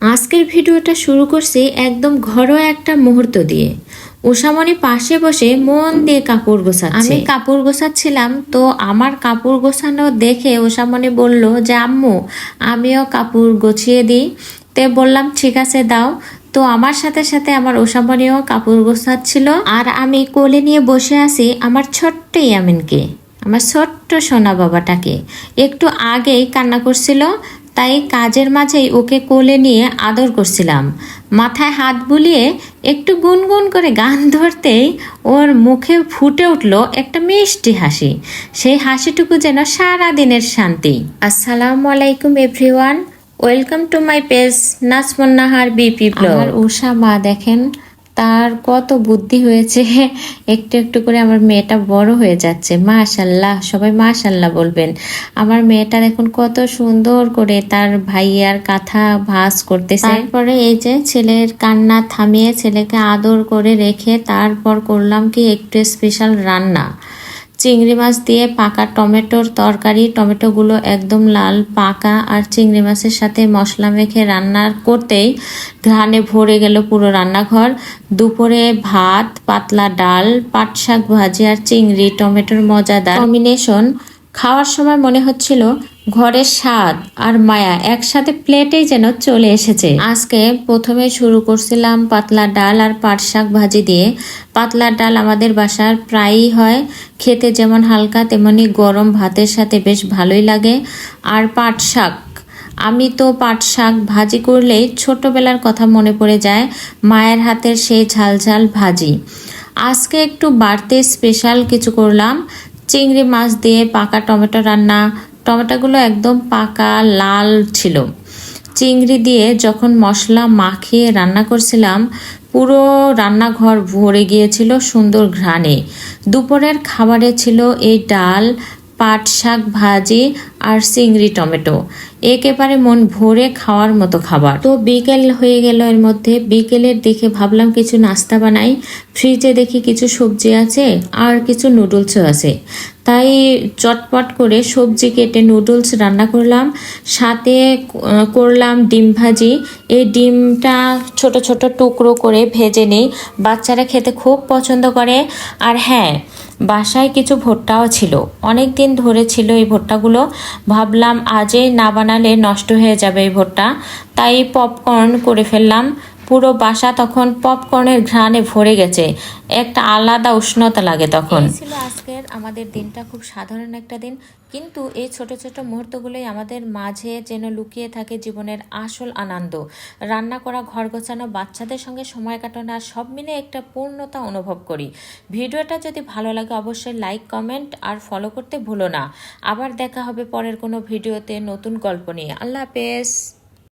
আজকের ভিডিওটা শুরু করছি একদম ঘরোয়া একটা মুহূর্ত দিয়ে। উষামণি পাশে বসে মন দিয়ে কাপড় গোছাচ্ছে। আমি কাপড় গোছাচ্ছিলাম, তো আমার কাপড় গোছানো দেখে উষামণি বলল যে আম্মু আমিও কাপড় গুছিয়ে দিই। তে বললাম ঠিক আছে দাও। তো আমার সাথে সাথে আমার উষামণিও কাপড় গোছাচ্ছিল, আর আমি কোলে নিয়ে বসে আছি আমার ছোট্ট ইয়ামিনকে, আমার ছোট্ট সোনা বাবাটাকে। একটু আগেই কান্না করছিল, তাই কাজের মাঝেই ওকে কোলে নিয়ে আদর করছিলাম। মাথায় হাত বুলিয়ে একটু গুনগুন করে গান ধরতেই ওর মুখে ফুটে উঠল একটা মিষ্টি হাসি। সেই হাসিটুকু যেন সারা দিনের শান্তি। আসসালামু আলাইকুম everyone, welcome to my page Nazmun Nahar BP blog. আমার উষা মা দেখেন তার কত বুদ্ধি হয়েছে, একটু একটু করে আমার মেয়েটা বড় হয়ে যাচ্ছে। মাশাল্লাহ, সবাই মাশাল্লাহ বলবেন। আমার মেয়েটা দেখুন কত সুন্দর করে তার ভাইয়ার কাঁথা ভাঁজ করতেছে। তারপরে এই যে ছেলের কান্না থামিয়ে ছেলেকে আদর করে রেখে তারপর করলাম কি একটু স্পেশাল রান্না। চিংড়ি মাছ দিয়ে পাকা টমেটোর তরকারি। টমেটোগুলো একদম লাল পাকা, আর চিংড়ি মাছের সাথে মশলা মেখে রান্না করতেই ঘ্রাণে ভরে গেল পুরো রান্নাঘর। দুপুরে ভাত, পাতলা ডাল, পাট শাক ভাজি আর চিংড়ি টমেটোর মজাদার কম্বিনেশন। খাওয়ার সময় মনে হচ্ছিল ঘরের স্বাদ আর মায়া একসাথে প্লেটেই যেন চলে এসেছে। আজকে প্রথমে শুরু করছিলাম পাতলা ডাল আর পাট শাক ভাজি দিয়ে। পাতলা ডাল আমাদের বাসার প্রায়ই হয়, খেতে যেমন হালকা তেমনি গরম ভাতের সাথে বেশ ভালোই লাগে। আর পাট শাক, আমি তো পাট শাক ভাজি করলেই ছোটবেলার কথা মনে পড়ে যায়, মায়ের হাতের সেই ঝালঝাল ভাজি। আজকে একটু বাড়তে স্পেশাল কিছু করলাম, চিংড়ি মাছ দিয়ে পাকা টমেটো রান্না। টমেটোগুলো একদম পাকা লাল ছিল। চিংড়ি দিয়ে যখন মশলা মাখিয়ে রান্না করছিলাম, পুরো রান্নাঘর ভরে গিয়েছিল সুন্দর ঘ্রাণে। দুপুরের খাবারে ছিল এই ডাল, পাট শাক ভাজি আর চিংড়ি টমেটো, একেবারে মন ভরে খাওয়ার মতো খাবার। তো বিকেল হয়ে গেল, এর মধ্যে বিকেলের দিকে ভাবলাম কিছু নাস্তা বানাই। ফ্রিজে দেখি কিছু সবজি আছে আর কিছু নুডলসও আছে, তাই চটপট করে সবজি কেটে নুডলস রান্না করলাম। সাথে করলাম ডিম ভাজি। এই ডিমটা ছোট ছোট টুকরো করে ভেজে নিই, বাচ্চারা খেতে খুব পছন্দ করে। আর হ্যাঁ, বাসায় কিছু ভুট্টাও ছিল, অনেক দিন ধরে ছিল এই ভুট্টাগুলো। ভাবলাম আজই না বানালে নষ্ট হয়ে যাবে এই ভুট্টা, তাই পপকর্ন করে ফেললাম। পুরো বাসা তখন পপকর্নের ঘ্রাণে ভরে গেছে, একটা আলাদা উষ্ণতা লাগে তখন। এই ছিল আজকের আমাদের দিনটা, খুব সাধারণ একটা দিন, কিন্তু এই ছোট ছোট মুহূর্তগুলোই আমাদের মাঝে যেন লুকিয়ে থাকে জীবনের আসল আনন্দ। রান্না করা, ঘর গোছানো, বাচ্চাদের সঙ্গে সময় কাটানো, আর সব মিলে একটা পূর্ণতা অনুভব করি। ভিডিওটা যদি ভালো লাগে অবশ্যই লাইক, কমেন্ট আর ফলো করতে ভুলো না। আবার দেখা হবে পরের কোনো ভিডিওতে নতুন গল্প নিয়ে। আল্লাহ হাফেজ।